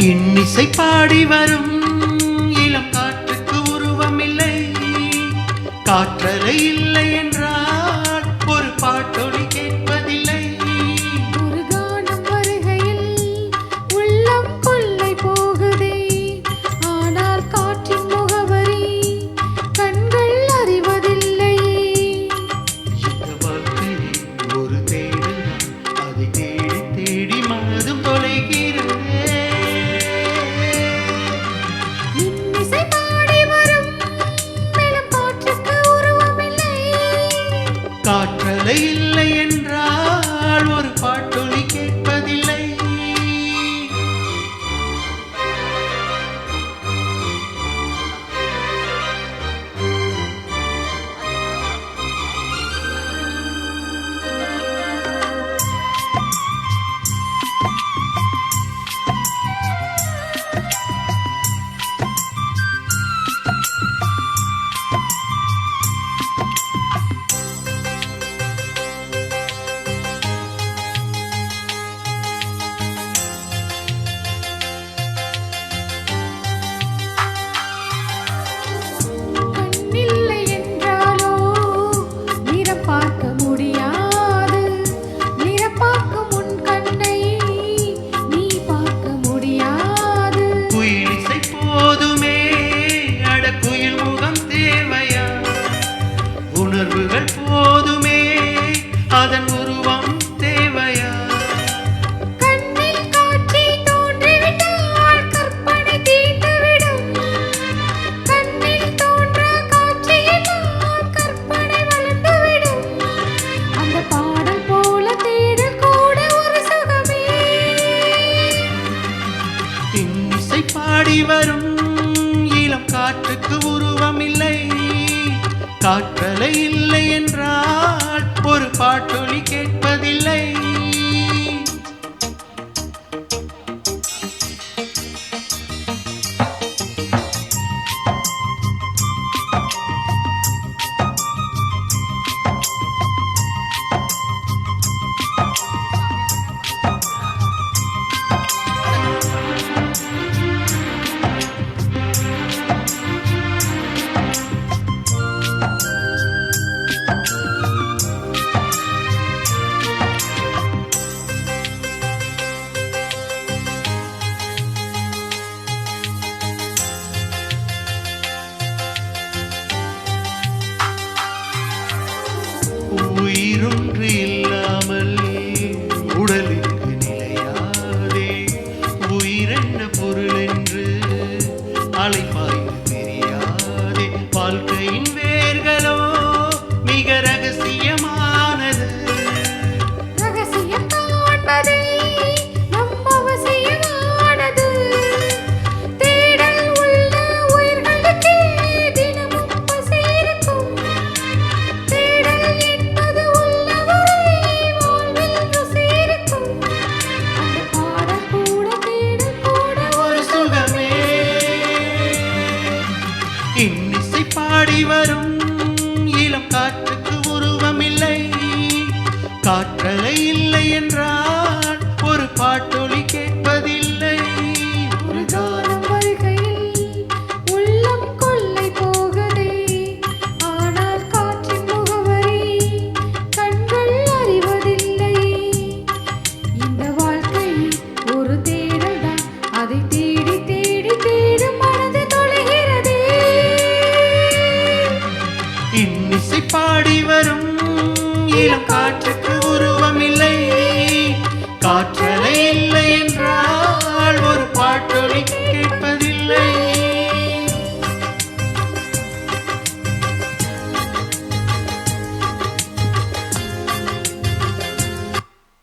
இன்னிசை பாடி வரும் இளம் காற்றுக்கு உருவமில்லை, காற்றலை இல்லை என்றால் ஒரு பாட்டொலி கேட்பதில்லை. ஒரு கானம் வருகையில் உள்ளம் கொள்ளை போகுதே, ஆனால் காற்றின் முகவரி கண்கள் அறிவதில்லை. இந்த வாழ்க்கையில் ஒரு தேடல், அதை தேடி தேடி மனதும் தொலைகிறது. இன்னிசை பாடி வரும் இளம் காற்றுக்கு உருவமில்லை, காற்றலை இல்லை என்றால் ஒரு பாட்டொலி கேட்பதில்லை. கண்ணில்லை என்றாலோ நிறம் பார்க்க முடியாது, நிறம் பார்க்கும் உன் கண்ணை நீ பார்க்க முடியாது. குயிலிசை போதுமே, அட குயில் முகம் தேவையா? உணர்வுகள் போதுமே, அதன் உருவம் தேவையா? கண்ணில் காட்சி தோன்றிவிட்டால் கற்பனை தீண்டுவிடும், கண்ணில் தோன்றா காட்சியெல்லாம் கற்பனை வளர்ந்துவிடும். அந்த பாடல் போல தேடல் கூட ஒரு சுகமே. இன்னிசை பாடி வரும் இளம் காற்றுக்கு உருவமில்லை, காற்றலை இல்லை என்றால் ஒரு பாட்டொலி கேட்பதில்லை. உயிரொன்று இல்லாமல் உடலுக்கு நிலையாதே, உயிரென்ன பொருள் என்று அலைப்பாய்ந்து தெரியாதே. வாழ்க்கையின் வேர்களோ மிக ரகசியமானது, ரகசியம் காண்பதே நம் அவசியமானது. தேடல் உள்ள உயிர்களுக்கே தினமும் பசி இருக்கும், தேடல் என்பது உள்ளவரை வாழ்வில் ருசி இருக்கும். அந்த பாடல் கூட தேடல் கூட ஒரு சுகமே. இன்னிசை பாடி வரும்